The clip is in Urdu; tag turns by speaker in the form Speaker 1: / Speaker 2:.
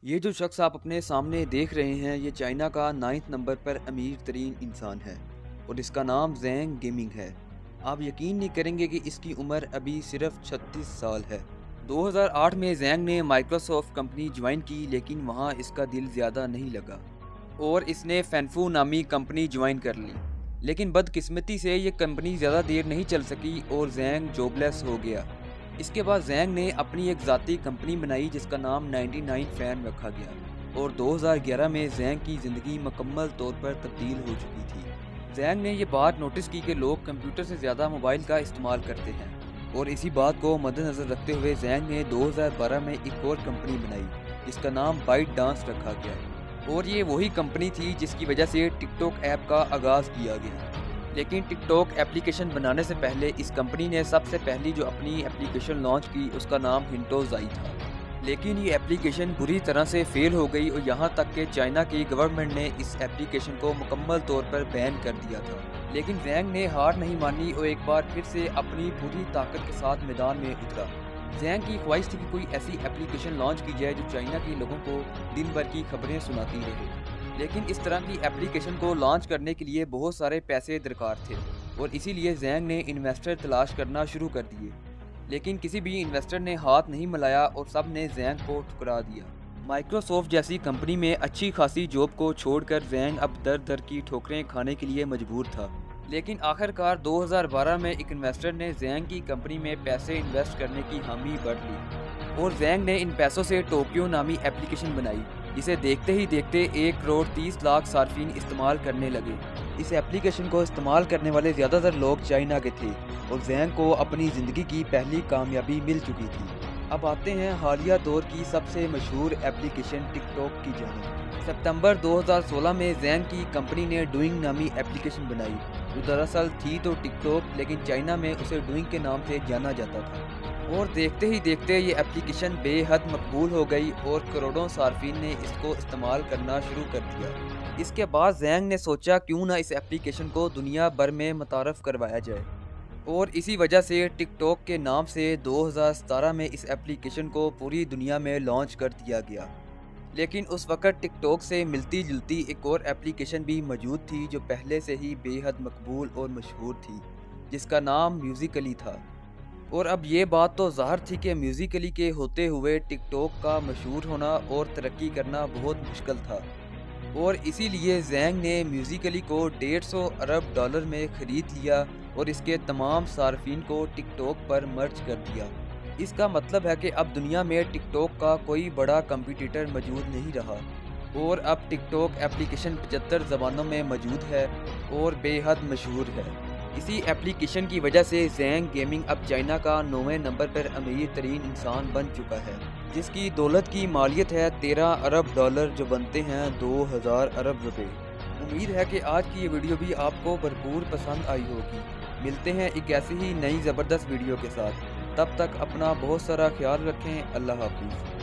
Speaker 1: یہ جو شخص آپ اپنے سامنے دیکھ رہے ہیں یہ چائنا کا 9 نمبر پر امیر ترین انسان ہے اور اس کا نام زینگ گیمنگ ہے۔ آپ یقین نہیں کریں گے کہ اس کی عمر ابھی صرف 36 سال ہے۔ 2008 میں زینگ نے مائکروسافٹ کمپنی جوائن کی لیکن وہاں اس کا دل زیادہ نہیں لگا اور اس نے فینفو نامی کمپنی جوائن کر لی، لیکن بدقسمتی سے یہ کمپنی زیادہ دیر نہیں چل سکی اور زینگ جاب لیس ہو گیا۔ اس کے بعد زینگ نے اپنی ایک ذاتی کمپنی بنائی جس کا نام 99 فین رکھا گیا اور 2011 میں زینگ کی زندگی مکمل طور پر تبدیل ہو چکی تھی۔ زینگ نے یہ بات نوٹس کی کہ لوگ کمپیوٹر سے زیادہ موبائل کا استعمال کرتے ہیں اور اسی بات کو مد نظر رکھتے ہوئے زینگ نے 2012 میں ایک اور کمپنی بنائی جس کا نام بائٹ ڈانس رکھا گیا اور یہ وہی کمپنی تھی جس کی وجہ سے ٹک ٹاک ایپ کا آغاز کیا گیا۔ لیکن ٹک ٹاک اپلیکیشن بنانے سے پہلے اس کمپنی نے سب سے پہلی جو اپنی اپلیکیشن لانچ کی اس کا نام ہنٹو زائی تھا، لیکن یہ اپلیکیشن بری طرح سے فیل ہو گئی اور یہاں تک کہ چائنا کی گورنمنٹ نے اس اپلیکیشن کو مکمل طور پر بین کر دیا تھا۔ لیکن زینگ نے ہار نہیں مانی اور ایک بار پھر سے اپنی پوری طاقت کے ساتھ میدان میں اترا۔ زینگ کی خواہش تھی کہ کوئی ایسی اپلیکیشن لانچ کی جائے جو چائنا کے لوگوں کو دن بھر کی خبریں سناتی رہے، لیکن اس طرح کی اپلیکیشن کو لانچ کرنے کے لیے بہت سارے پیسے درکار تھے اور اسی لیے زینگ نے انویسٹر تلاش کرنا شروع کر دیے، لیکن کسی بھی انویسٹر نے ہاتھ نہیں ملایا اور سب نے زینگ کو ٹھکرا دیا۔ مائکروسافٹ جیسی کمپنی میں اچھی خاصی جاب کو چھوڑ کر زینگ اب در در کی ٹھوکریں کھانے کے لیے مجبور تھا، لیکن آخر کار 2012 میں ایک انویسٹر نے زینگ کی کمپنی میں پیسے انویسٹ کرنے کی حامی بھر لی اور زینگ نے ان پیسوں سے ٹوکیو نامی اپلیکیشن بنائی جسے دیکھتے ہی دیکھتے 1,30,00,000 صارفین استعمال کرنے لگے۔ اس اپلیکیشن کو استعمال کرنے والے زیادہ تر لوگ چائنا کے تھے اور زینگ کو اپنی زندگی کی پہلی کامیابی مل چکی تھی۔ اب آتے ہیں حالیہ دور کی سب سے مشہور اپلیکیشن ٹک ٹاک کی جانب۔ ستمبر 2016 میں زینگ کی کمپنی نے ڈوئنگ نامی اپلیکیشن بنائی جو دراصل تھی تو ٹک ٹاک، لیکن چائنا میں اسے ڈوئنگ کے نام سے جانا جاتا تھا اور دیکھتے ہی دیکھتے یہ اپلیکیشن بے حد مقبول ہو گئی اور کروڑوں صارفین نے اس کو استعمال کرنا شروع کر دیا۔ اس کے بعد زینگ نے سوچا کیوں نہ اس اپلیکیشن کو دنیا بھر میں متعارف کروایا جائے اور اسی وجہ سے ٹک ٹاک کے نام سے 2017 میں اس اپلیکیشن کو پوری دنیا میں لانچ کر دیا گیا۔ لیکن اس وقت ٹک ٹاک سے ملتی جلتی ایک اور اپلیکیشن بھی موجود تھی جو پہلے سے ہی بے حد مقبول اور مشہور تھی جس کا نام میوزیکلی تھا، اور اب یہ بات تو ظاہر تھی کہ میوزیکلی کے ہوتے ہوئے ٹک ٹاک کا مشہور ہونا اور ترقی کرنا بہت مشکل تھا، اور اسی لیے زینگ نے میوزیکلی کو $150 ارب میں خرید لیا اور اس کے تمام صارفین کو ٹک ٹاک پر مرج کر دیا۔ اس کا مطلب ہے کہ اب دنیا میں ٹک ٹاک کا کوئی بڑا کمپیٹیٹر موجود نہیں رہا اور اب ٹک ٹاک اپلیکیشن 75 زبانوں میں موجود ہے اور بے حد مشہور ہے۔ اسی اپلیکیشن کی وجہ سے زینگ گیمنگ اب چائنا کا 9ویں نمبر پر امیر ترین انسان بن چکا ہے جس کی دولت کی مالیت ہے $13 ارب جو بنتے ہیں 2000 ارب روپے۔ امید ہے کہ آج کی یہ ویڈیو بھی آپ کو بھرپور پسند آئی ہوگی۔ ملتے ہیں ایک ایسی ہی نئی زبردست ویڈیو کے ساتھ، تب تک اپنا بہت سارا خیال رکھیں۔ اللہ حافظ۔